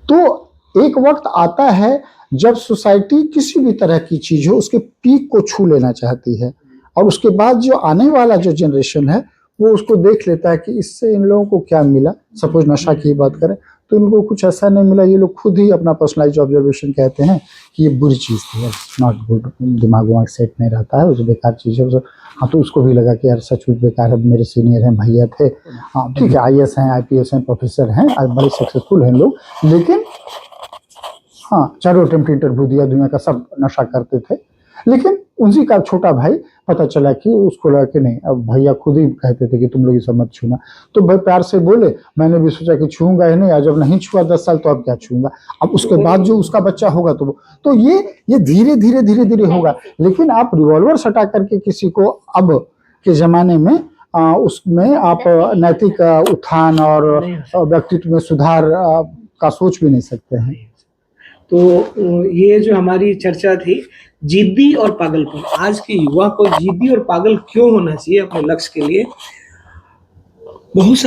तो एक वक्त आता है जब सोसाइटी किसी भी तरह की चीज हो उसके पीक को छू लेना चाहती है, और उसके बाद जो आने वाला जो जनरेशन है वो उसको देख लेता है कि इससे इन लोगों को क्या मिला। सपोज नशा की बात करें तो इनको कुछ ऐसा नहीं मिला, ये लोग खुद ही अपना पर्सनलाइज ऑब्जर्वेशन कहते हैं कि ये बुरी चीज़ थी, नॉट गुड, दिमाग वमाग सेट नहीं रहता है, वो जो बेकार चीज़ है। हाँ, तो उसको भी लगा कि यार सचमुच बेकार है, मेरे सीनियर हैं, भैया थे, हाँ ठीक है, आईएएस हैं, आईपीएस हैं, प्रोफेसर हैं, बड़े सक्सेसफुल हैं लोग, लेकिन हाँ चारों अटेम्प्ट इंटरव्यू दिया, दुनिया का सब नशा करते थे, लेकिन उसी का छोटा भाई पता चला कि उसको लगा कि नहीं, अब भैया खुद ही कहते थे कि तुम लोग ये सब मत छूना, तो भाई प्यार से बोले, मैंने भी सोचा कि छूंगा ही नहीं, जब नहीं छुआ 10 साल तो अब क्या छूंगा। अब उसके बाद जो उसका बच्चा होगा तो ये धीरे धीरे धीरे धीरे होगा। लेकिन आप रिवॉल्वर सटा करके किसी को अब के जमाने में उसमें आप नैतिक उत्थान और व्यक्तित्व में सुधार का सोच भी नहीं सकते हैं। तो ये जो हमारी चर्चा थी जिद्दी और पागलपन, आज के युवा को जिद्दी और पागल क्यों होना चाहिए अपने लक्ष्य के लिए। बहुत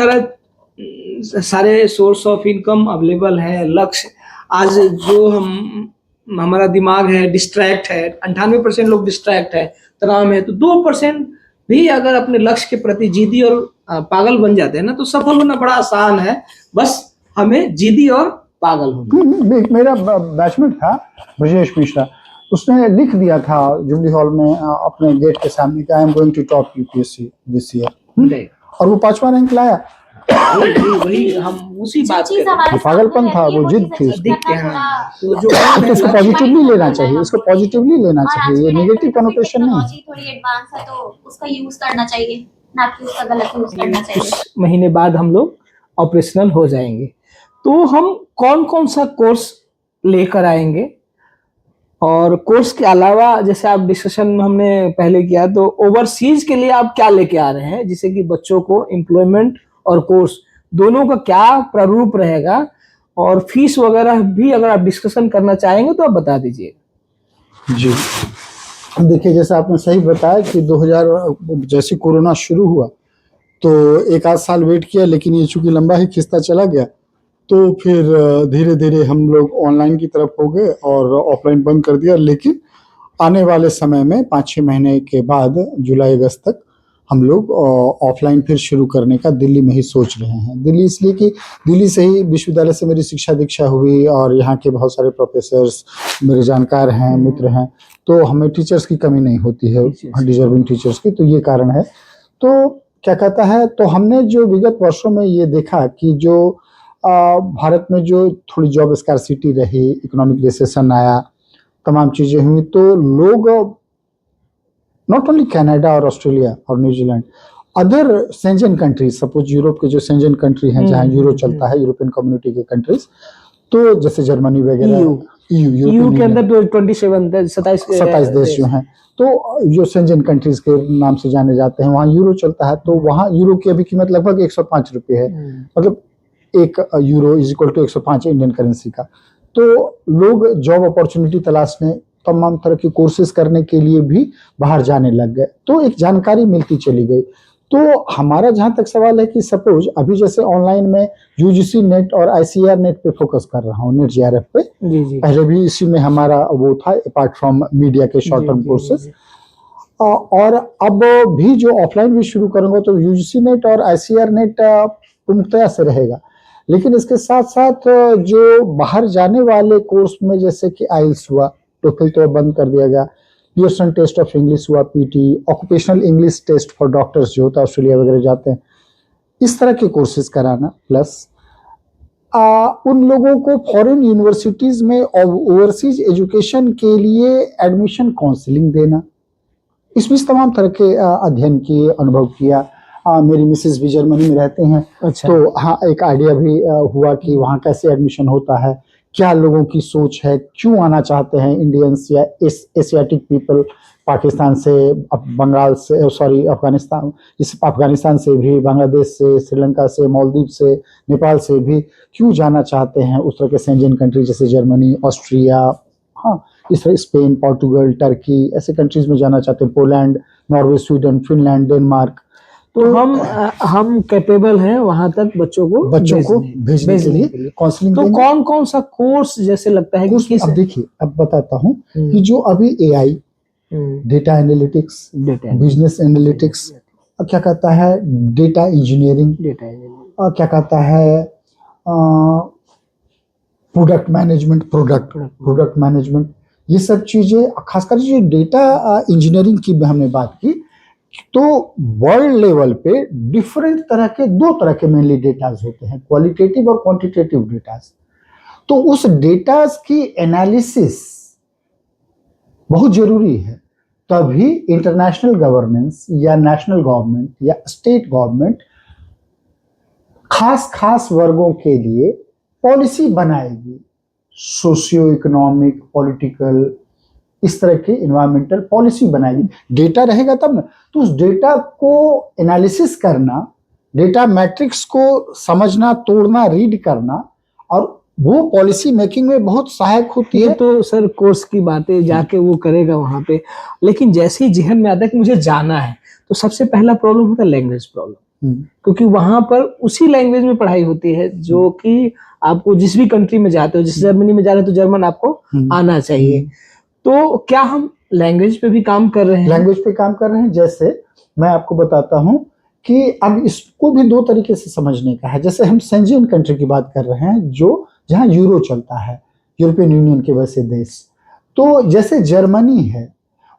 सारे सोर्स ऑफ इनकम अवेलेबल है, लक्ष्य आज जो हमारा दिमाग है डिस्ट्रैक्ट है, 98% लोग डिस्ट्रैक्ट है, तनाव है, तो 2% भी अगर अपने लक्ष्य के प्रति जिद्दी और पागल बन जाते हैं ना, तो सफल होना बड़ा आसान है, बस हमें जिद्दी और पागल होना। मेरा बैचमेट था ब्रजेश मिश्रा, उसने लिख दिया था जुबली हॉल में अपने गेट के सामने कि I am going to top UPSC this year, और वो 5वां रैंक लाया। वही हम उसी बात ये पागलपन था, वो जिद थी उसकी। तो जो इसको पॉजिटिवली लेना चाहिए, इसको पॉजिटिवली लेना चाहिए, ये नेगेटिव कनोटेशन नहीं है। थोड़ी एडवांस है तो उसका यूज करना चाहिए, ना कि उसका गलत यूज करना चाहिए। कुछ महीने बाद हम लोग ऑपरेशनल हो जाएंगे, तो हम कौन कौन सा कोर्स लेकर आएंगे, और कोर्स के अलावा जैसे आप डिस्कशन हमने पहले किया, तो ओवरसीज के लिए आप क्या लेके आ रहे हैं, जिससे कि बच्चों को एम्प्लॉयमेंट और कोर्स दोनों का क्या प्रारूप रहेगा, और फीस वगैरह भी अगर आप डिस्कशन करना चाहेंगे तो आप बता दीजिए। जी देखिए, जैसा आपने सही बताया कि 2000 जैसे कोरोना शुरू हुआ तो 1 आध साल वेट किया, लेकिन ये चूंकि लंबा ही खिंचता चला गया तो फिर धीरे धीरे हम लोग ऑनलाइन की तरफ हो गए और ऑफलाइन बंद कर दिया। लेकिन आने वाले समय में 5-6 महीने के बाद जुलाई अगस्त तक हम लोग ऑफलाइन फिर शुरू करने का दिल्ली में ही सोच रहे हैं। दिल्ली इसलिए कि दिल्ली से ही विश्वविद्यालय से मेरी शिक्षा दीक्षा हुई और यहाँ के बहुत सारे प्रोफेसर्स मेरे जानकार हैं, मित्र हैं, तो हमें टीचर्स की कमी नहीं होती है, डिजर्विंग टीचर्स की, तो ये कारण है। तो क्या कहता है, तो हमने जो विगत वर्षों में ये देखा कि जो भारत में जो थोड़ी जॉब स्कार्सिटी रही, इकोनॉमिक रिसेशन आया, तमाम चीजें हुई, तो लोग नॉट ओनली कनाडा और ऑस्ट्रेलिया और New Zealand, other Schengen countries, suppose Europe के जो सेंजन कंट्री हैं जहाँ यूरो चलता है, यूरोपियन कम्युनिटी के कंट्रीज, तो जैसे जर्मनी वगैरह, ईयू के अंदर तो 27 देश जो हैं, तो जो सेंजन कंट्रीज के नाम से जाने जाते हैं, वहाँ यूरो चलता है। तो वहाँ यूरो की अभी कीमत लगभग 105 रुपये है, मतलब 1 euro is equal to 105 Indian currency का। तो लोग जॉब अपॉर्चुनिटी तलाशने, तमाम तरह की कोर्सेज करने के लिए भी बाहर जाने लग गए, तो एक जानकारी मिलती चली गई। तो हमारा जहाँ तक सवाल है कि सपोज अभी जैसे ऑनलाइन में यूजीसी नेट और आईसीआर नेट पे फोकस कर रहा हूँ, नेट जीआरएफ पे, पहले भी इसी में हमारा वो था, अपार्ट फ्रॉम मीडिया के शॉर्ट टर्म कोर्सेज, और अब भी जो ऑफलाइन भी शुरू करूंगा तो यूजीसी नेट और आईसीआर नेट प्रमुखतया से रहेगा। लेकिन इसके साथ साथ जो बाहर जाने वाले कोर्स में जैसे कि आइल्स हुआ, टोफल तो बंद कर दिया गया, पियर्सन टेस्ट ऑफ इंग्लिश हुआ, PT, occupational English test for doctors जो होता है, ऑस्ट्रेलिया वगैरह जाते हैं, इस तरह के कोर्सेज कराना, प्लस उन लोगों को फॉरेन यूनिवर्सिटीज में ओवरसीज एजुकेशन के लिए एडमिशन काउंसलिंग देना, इस बीच तमाम तरह के अध्ययन किए, अनुभव किया। मेरी मिसेज भी जर्मनी में रहते हैं, अच्छा। तो हाँ, एक आइडिया भी हुआ कि वहाँ कैसे एडमिशन होता है, क्या लोगों की सोच है, क्यों आना चाहते हैं इंडियंस या एशियाटिक पीपल, पाकिस्तान से, बंगाल से, सॉरी अफगानिस्तान, इस अफगानिस्तान से भी, बांग्लादेश से, श्रीलंका से, मालदीव से, नेपाल से भी क्यों जाना चाहते हैं उस तरह के सेंजन कंट्री जैसे जर्मनी, ऑस्ट्रिया, हाँ इस तरह स्पेन, पोर्टुगल, टर्की, ऐसे कंट्रीज में जाना चाहते हैं, Poland, Norway, Sweden, Finland, Denmark. तो हम कैपेबल हैं वहां तक बच्चों को भेजने के लिए काउंसलिंग। तो कौन कौन सा कोर्स जैसे लगता है कि अब देखिए, अब बताता हूँ कि जो अभी AI, data analytics, business analytics, क्या कहता है डेटा इंजीनियरिंग, और क्या कहता है प्रोडक्ट मैनेजमेंट, ये सब चीजें, खासकर जो डेटा इंजीनियरिंग की हमने बात की, तो वर्ल्ड लेवल पे डिफरेंट तरह के, 2 तरह के मेनली डेटाज होते हैं, क्वालिटेटिव और क्वांटिटेटिव डेटाज। तो उस डेटाज की एनालिसिस बहुत जरूरी है, तभी इंटरनेशनल गवर्नेंस या नेशनल गवर्नमेंट या स्टेट गवर्नमेंट खास वर्गों के लिए पॉलिसी बनाएगी, सोशियो इकोनॉमिक, पॉलिटिकल, इस तरह की एनवायरमेंटल पॉलिसी बनाएगी। डेटा रहेगा तब ना, तो उस डेटा को एनालिसिस करना, डेटा मैट्रिक्स को समझना, तोड़ना, रीड करना, और वो पॉलिसी मेकिंग में बहुत सहायक होती है। तो सर कोर्स की बातें जाके वो करेगा वहां पे, लेकिन जैसे ही जहन में आता है कि मुझे जाना है, तो सबसे पहला प्रॉब्लम होता है लैंग्वेज प्रॉब्लम, क्योंकि वहां पर उसी लैंग्वेज में पढ़ाई होती है जो कि आपको जिस भी कंट्री में जाते हो, जैसे जर्मनी में जा रहे हो तो जर्मन आपको आना चाहिए। तो क्या हम लैंग्वेज पे भी काम कर रहे हैं? लैंग्वेज पे काम कर रहे हैं। जैसे मैं आपको बताता हूं कि अब इसको भी 2 तरीके से समझने का है। जैसे हम सेंजन कंट्री की बात कर रहे हैं, जो जहां यूरो चलता है, यूरोपियन यूनियन के वैसे देश, तो जैसे जर्मनी है,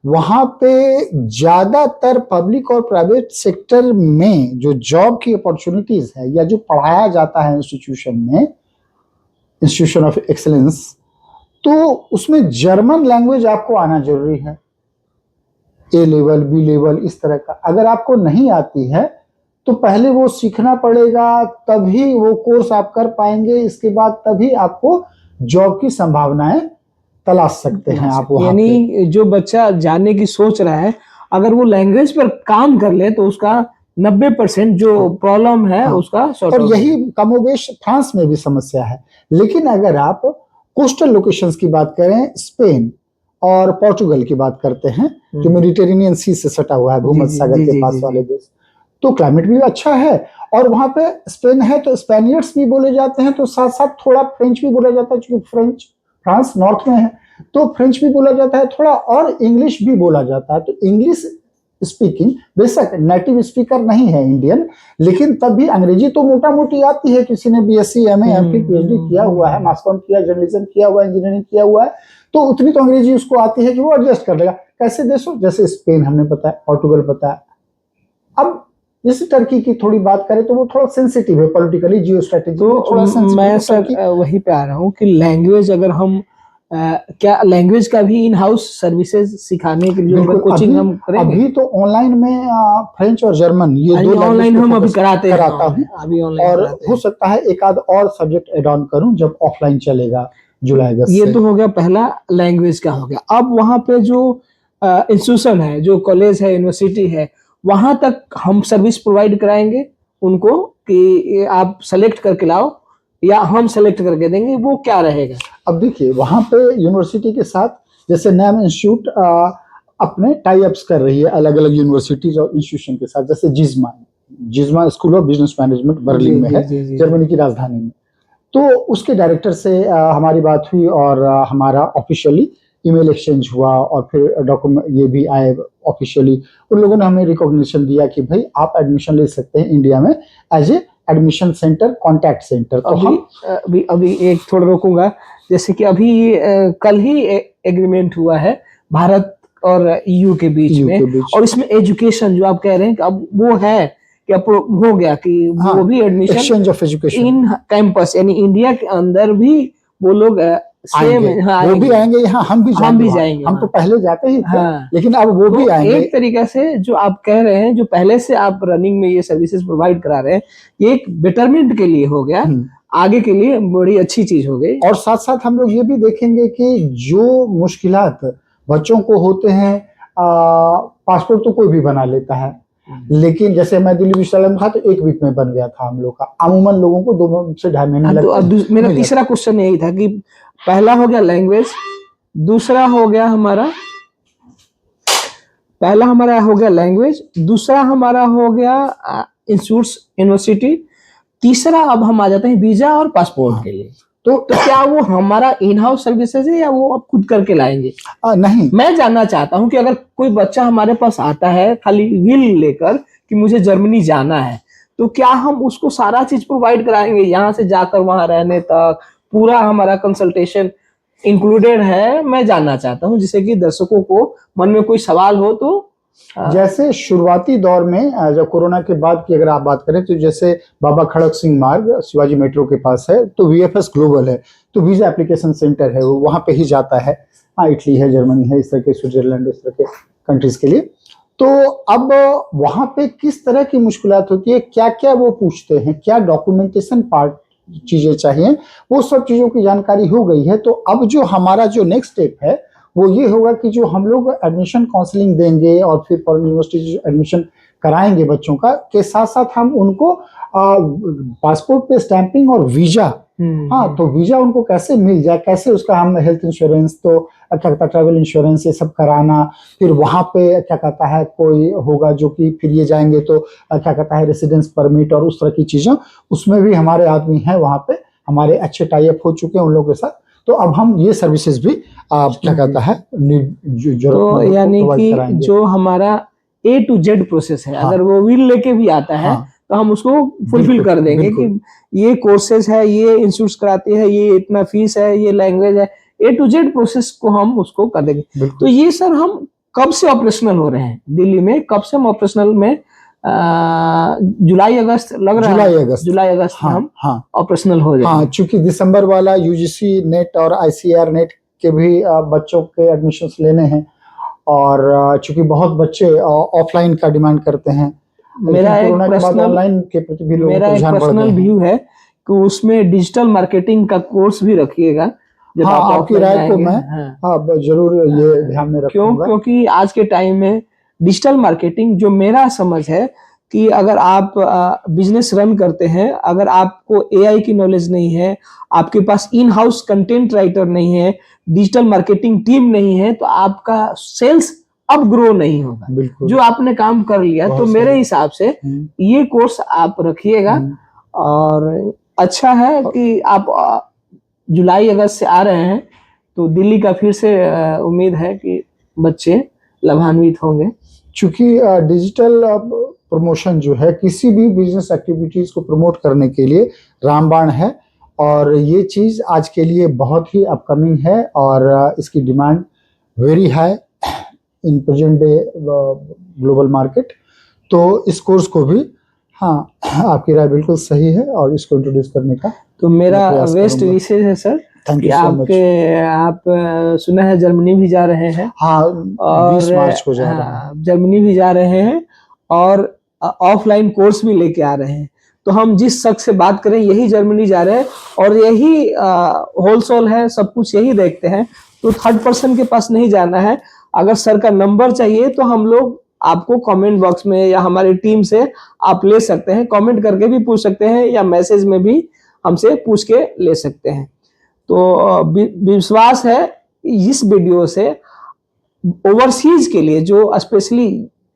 वहां पे ज्यादातर पब्लिक और प्राइवेट सेक्टर में जो जॉब की अपॉर्चुनिटीज है या जो पढ़ाया जाता है इंस्टीट्यूशन में, इंस्टीट्यूशन ऑफ एक्सीलेंस, तो उसमें जर्मन लैंग्वेज आपको आना जरूरी है, ए लेवल, बी लेवल, इस तरह का। अगर आपको नहीं आती है तो पहले वो सीखना पड़ेगा, तभी वो कोर्स आप कर पाएंगे, इसके बाद तभी आपको जॉब की संभावनाएं तलाश सकते हैं आप वहां पे। यानी जो बच्चा जाने की सोच रहा है, अगर वो लैंग्वेज पर काम कर ले तो उसका 90% जो प्रॉब्लम है उसका सॉर्ट। और यही कमोबेश फ्रांस में भी समस्या है। लेकिन अगर आप कोस्टल लोकेशंस की बात करें, स्पेन और पोर्टुगल की बात करते हैं, जो मेडिटेरेनियन सी से सटा हुआ है, भूमध्य सागर के पास वाले देश, तो क्लाइमेट भी अच्छा है और वहाँ पे स्पेन है तो स्पेनियर्स भी बोले जाते हैं, तो साथ साथ थोड़ा फ्रेंच भी बोला जाता है, क्योंकि फ्रांस नॉर्थ में है तो फ्रेंच भी बोला जाता है थोड़ा, और इंग्लिश भी बोला जाता है। तो इंग्लिश स्पीकिंग, बेशक नेटिव स्पीकर नहीं है इंडियन, लेकिन तब भी अंग्रेजी तो मोटा मोटी आती है। किसी ने बीएससी, एमए, एमफिल, पीएचडी किया हुआ है, मास कॉम किया, जर्नलिज्म किया हुआ है, इंजीनियरिंग किया हुआ है, तो उतनी तो अंग्रेजी उसको आती है कि वो एडजस्ट कर लेगा। कैसे देशों जैसे स्पेन हमने बताया, पोर्टुगल बताया। अब जैसे टर्की की थोड़ी बात करें तो वो थोड़ा सेंसिटिव है पॉलिटिकली, जियो स्ट्रेटेजी तो थोड़ा sensitive मैं है सर टर्की। वही पे आ रहा हूँ कि लैंग्वेज अगर हम क्या लैंग्वेज का भी इन हाउस सर्विसेज सिखाने के लिए बिल्कुल, कोचिंग हम करेंगे? अभी तो ऑनलाइन में फ्रेंच और जर्मन ये दो ऑनलाइन हम अभी लैंग्वेज कराते हैं, कराता हूँ, अभी ऑनलाइन और कराते हो हैं। सकता है एक आध और सब्जेक्ट एड ऑन करूं जब ऑफलाइन चलेगा जुलाई अगस्त ये से। तो हो गया पहला, लैंग्वेज का हो गया। अब वहां पे जो इंस्टीट्यूशन है, जो कॉलेज है, यूनिवर्सिटी है, वहां तक हम सर्विस प्रोवाइड कराएंगे उनको कि ये आप सेलेक्ट करके लाओ, या हम सेलेक्ट करके देंगे, वो क्या रहेगा? अब देखिए वहां पे यूनिवर्सिटी के साथ जैसे नैम इंस्टीट्यूट अपने टाई अप्स कर रही है अलग अलग यूनिवर्सिटीज और इंस्टीट्यूशन के साथ, जैसे GISMA school of business management Berlin में है, जर्मनी की राजधानी में। तो उसके डायरेक्टर से हमारी बात हुई और हमारा ऑफिशियली ईमेल एक्सचेंज हुआ, और फिर डॉक्यूमेंट ये भी आए ऑफिशियली। उन लोगों ने हमें रिकॉग्निशन दिया कि भाई आप एडमिशन ले सकते हैं इंडिया में as a admission center, contact center. तो अभी एक थोड़ा रोकूंगा। जैसे कि अभी कल ही एग्रीमेंट हुआ है भारत और ईयू के बीच में, और इसमें एजुकेशन जो आप कह रहे हैं कि अब वो है कि अब हो गया कि वो भी admission exchange of education in campus, यानी इंडिया के अंदर भी वो लोग सेम, वो भी आएंगे यहाँ, हम भी जाएंगे। हम तो पहले जाते ही थे, हाँ, लेकिन अब वो भी आएंगे। एक तरीके से जो आप कह रहे हैं, जो पहले से आप रनिंग में ये सर्विसेज प्रोवाइड करा रहे हैं, ये एक बेटरमेंट के लिए हो गया, आगे के लिए बड़ी अच्छी चीज हो गई। और साथ साथ हम लोग ये भी देखेंगे कि जो मुश्किलात बच्चों को होते हैं, पासपोर्ट तो कोई भी बना लेता है, लेकिन जैसे मैं दिल्ली विश्वविद्यालय में था तो 1 वीक में बन गया था हम लोग का, अमूमन लोगों को 2 से 2.5 महीने लगते हैं। तो मेरा तीसरा क्वेश्चन यही था कि पहला हो गया लैंग्वेज, दूसरा हो गया हमारा लैंग्वेज, दूसरा हमारा हो गया इंस्टीट्यूट्स, यूनिवर्सिटी, तीसरा अब हम आ जाते हैं वीजा और पासपोर्ट के लिए। तो क्या वो हमारा इन हाउस सर्विसेज है या वो आप खुद करके लाएंगे? नहीं, मैं जानना चाहता हूं कि अगर कोई बच्चा हमारे पास आता है खाली विल लेकर कि मुझे जर्मनी जाना है, तो क्या हम उसको सारा चीज प्रोवाइड कराएंगे, यहाँ से जाकर वहां रहने तक पूरा हमारा कंसल्टेशन इंक्लूडेड है? मैं जानना चाहता हूं, जिससे कि दर्शकों को मन में कोई सवाल हो तो। जैसे शुरुआती दौर में जब कोरोना के बाद की अगर आप बात करें, तो जैसे बाबा खड़क सिंह मार्ग शिवाजी मेट्रो के पास है, तो वीएफएस ग्लोबल है, तो वीजा एप्लीकेशन सेंटर है, वो वहां पे ही जाता है। हाँ, इटली है, जर्मनी है, इस तरह के स्विट्जरलैंड, इस तरह के कंट्रीज के लिए। तो अब वहां पे किस तरह की मुश्किलात होती है, क्या क्या वो पूछते हैं, क्या डॉक्यूमेंटेशन पार्ट चीजें चाहिए, वो सब चीजों की जानकारी हो गई है। तो अब जो हमारा जो नेक्स्ट स्टेप है वो ये होगा कि जो हम लोग एडमिशन काउंसलिंग देंगे और फिर फॉरेन यूनिवर्सिटी एडमिशन कराएंगे बच्चों का, के साथ साथ हम उनको पासपोर्ट पे स्टैंपिंग और वीजा, हाँ, तो वीजा उनको कैसे मिल जाए, कैसे उसका हम हेल्थ इंश्योरेंस, तो क्या कहता है ट्रैवल इंश्योरेंस, ये सब कराना। फिर वहां पे क्या कहता है कोई होगा जो कि फिर ये जाएंगे तो क्या कहता है रेसिडेंस परमिट और उस तरह की चीजें, उसमें भी हमारे आदमी हैं वहां पे, हमारे अच्छे टाई अप हो चुके हैं उन लोगों के साथ। तो अब हम ये सर्विसेज भी क्या कहता है तो यानी कि जो हमारा A to Z प्रोसेस है, अगर वो विल लेके भी आता है तो हम उसको फुलफिल कर देंगे कि ये कोर्सेज है, ये इंस्टीट्यूट कराते हैं, ये इतना फीस है, ये लैंग्वेज है, A to Z प्रोसेस को हम उसको कर देंगे। तो ये सर हम कब से ऑपरेशनल हो रहे हैं दिल्ली में, कब से हम ऑपरेशनल में? जुलाई अगस्त लग रहा है, जुलाई अगस्त में हम ऑपरेशनल हो जाएंगे। हाँ, चूंकि दिसंबर वाला यूजीसी नेट और आईसीआर नेट के भी बच्चों के एडमिशन्स लेने हैं, और चूंकि बहुत बच्चे ऑफलाइन का डिमांड करते हैं, मेरा एक ऑनलाइन के प्रति भी लोगों को ध्यान पर्सनल व्यू है कि उसमें डिजिटल मार्केटिंग का कोर्स भी रखिएगा। जब हाँ, आपकी राय को मैं जरूर ये ध्यान में रखूंगा, क्योंकि आज के टाइम में डिजिटल मार्केटिंग, जो मेरा समझ है कि अगर आप बिजनेस रन करते हैं, अगर आपको एआई की नॉलेज नहीं है, आपके पास इन हाउस कंटेंट राइटर नहीं है, डिजिटल मार्केटिंग टीम नहीं है, तो आपका सेल्स अब ग्रो नहीं होगा। बिल्कुल। जो आपने काम कर लिया, तो बहुत मेरे सही। हिसाब से ये कोर्स आप रखिएगा। और अच्छा है कि आप जुलाई अगस्त से आ रहे हैं, तो दिल्ली का फिर से उम्मीद है कि बच्चे लाभान्वित होंगे। चूंकि डिजिटल प्रमोशन जो है किसी भी बिजनेस एक्टिविटीज को प्रमोट करने के लिए रामबाण है, और ये चीज आज के लिए बहुत ही अपकमिंग है, और इसकी demand very high in present day global market. तो इस कोर्स को भी, हाँ, आपकी राय बिल्कुल सही है, और इसको इंट्रोड्यूस करने का तो मेरा मैं प्रयास वेस्ट करूंगा। विशेष है सर थैंक कि यू सो मच। आप सुना है जर्मनी भी जा रहे हैं, हाँ, और 20 मार्च को जा रहा है। जर्मनी भी जा रहे हैं, और ऑफलाइन कोर्स भी लेके आ रहे हैं। तो हम जिस शख्स से बात करें यही जर्मनी जा रहे हैं, और यही होलसेल है, सब कुछ यही देखते हैं। तो थर्ड पर्सन के पास नहीं जाना है। अगर सर का नंबर चाहिए तो हम लोग आपको कमेंट बॉक्स में या हमारी टीम से आप ले सकते हैं, कमेंट करके भी पूछ सकते हैं, या मैसेज में भी हमसे पूछ के ले सकते हैं। तो विश्वास है इस वीडियो से ओवरसीज के लिए जो स्पेशली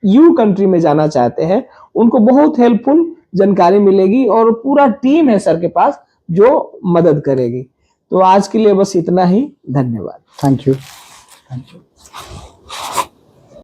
यू कंट्री में जाना चाहते हैं उनको बहुत हेल्पफुल जानकारी मिलेगी, और पूरा टीम है सर के पास जो मदद करेगी। तो आज के लिए बस इतना ही। धन्यवाद। Thank you.